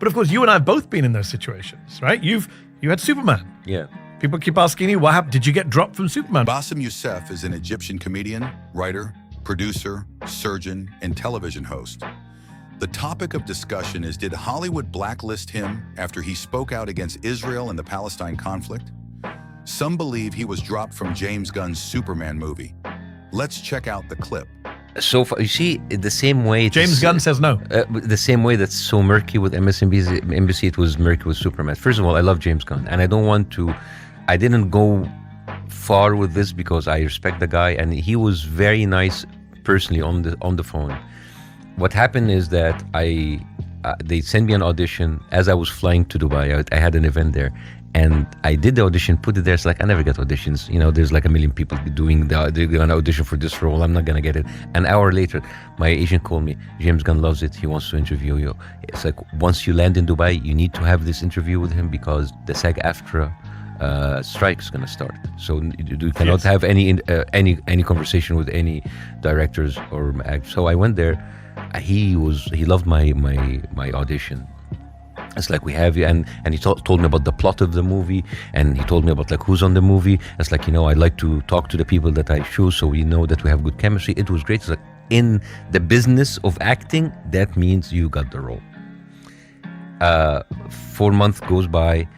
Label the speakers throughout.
Speaker 1: But of course, you and I have both been in those situations, right? You had Superman.
Speaker 2: Yeah.
Speaker 1: People keep asking you, what happened? Did you get dropped from Superman?
Speaker 3: Bassem Youssef is an Egyptian comedian, writer, producer, surgeon, and television host. The topic of discussion is, did Hollywood blacklist him after he spoke out against Israel and the Palestine conflict? Some believe he was dropped from James Gunn's Superman movie. Let's check out the clip.
Speaker 2: So you see, the same way
Speaker 1: James Gunn says no.
Speaker 2: The same way that's so murky with MSNBC, it was murky with Superman. First of all, I love James Gunn, and I didn't go far with this because I respect the guy, and he was very nice personally on the phone. What happened is that they sent me an audition as I was flying to Dubai. I had an event there, and I did the audition, put it there. It's like, I never get auditions. There's like a million people they're gonna audition for this role. I'm not gonna get it. An hour later, my agent called me. James Gunn loves it. He wants to interview you. It's like, once you land in Dubai, you need to have this interview with him because the SAG-AFTRA strike is going to start. So you cannot have any conversation with any directors or actors. So I went there. He loved my audition. It's like, we have you, and he told me about the plot of the movie, and he told me about like who's on the movie. It's like, I'd like to talk to the people that I choose, so we know that we have good chemistry. It was great. It's like, in the business of acting, that means you got the role. 4 months goes by.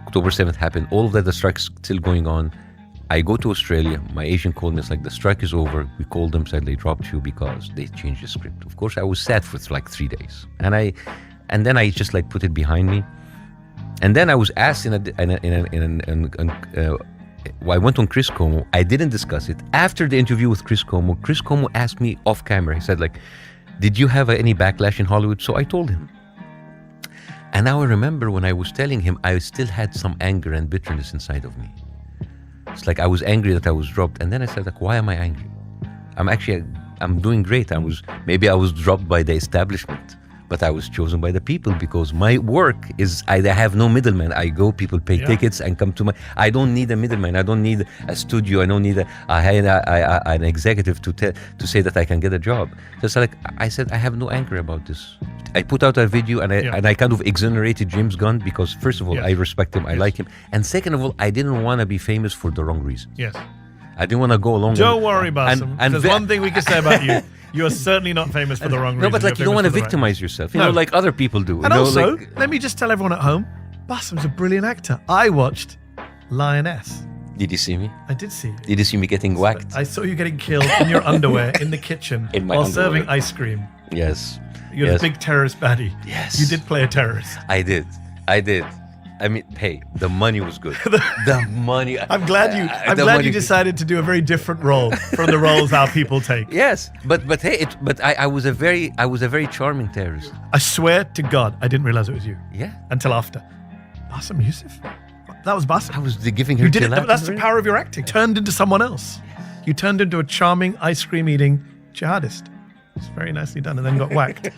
Speaker 2: October 7th happened. All of that, the strike's still going on. I go to Australia. My agent called me. It's like, the strike is over. We called them, said they dropped you because they changed the script. Of course, I was sad for like 3 days, and then I just like put it behind me. And then I was asked I went on Chris Como. I didn't discuss it. After the interview with Chris Como asked me off camera. He said like, did you have any backlash in Hollywood? So I told him. And now I remember when I was telling him, I still had some anger and bitterness inside of me. It's like, I was angry that I was dropped. And then I said like, why am I angry? I'm doing great. Maybe I was dropped by the establishment, but I was chosen by the people because my work is, I have no middleman. I go, people pay tickets and come to I don't need a middleman. I don't need a studio. I don't need an executive to say that I can get a job. So it's like, I said, I have no anger about this. I put out a video and I kind of exonerated James Gunn because, first of all, I respect him. I like him. And second of all, I didn't want to be famous for the wrong reasons.
Speaker 1: Yes.
Speaker 2: I didn't want to go along.
Speaker 1: Don't worry, Bassem. There's one thing we can say about you. You are certainly not famous for the wrong reasons.
Speaker 2: No, but like, you don't want to victimize yourself, like other people do.
Speaker 1: And also, let me just tell everyone at home, Bassem's a brilliant actor. I watched Lioness.
Speaker 2: Did you see me?
Speaker 1: I did see you.
Speaker 2: Did you see me getting whacked?
Speaker 1: I saw you getting killed in your underwear in the kitchen while serving ice cream.
Speaker 2: Yes.
Speaker 1: You're the big terrorist baddie.
Speaker 2: Yes.
Speaker 1: You did play a terrorist.
Speaker 2: I did. I mean, hey, the money was good. The money.
Speaker 1: I'm glad you decided to do a very different role from the roles our people take.
Speaker 2: Yes, but hey, I was a very charming terrorist.
Speaker 1: I swear to God, I didn't realize it was you.
Speaker 2: Yeah.
Speaker 1: Until after. Bassem Youssef. That was Bassem.
Speaker 2: I was giving her.
Speaker 1: You did it. That's the power of your acting. Turned into someone else. You turned into a charming ice cream eating jihadist. It's very nicely done, and then got whacked.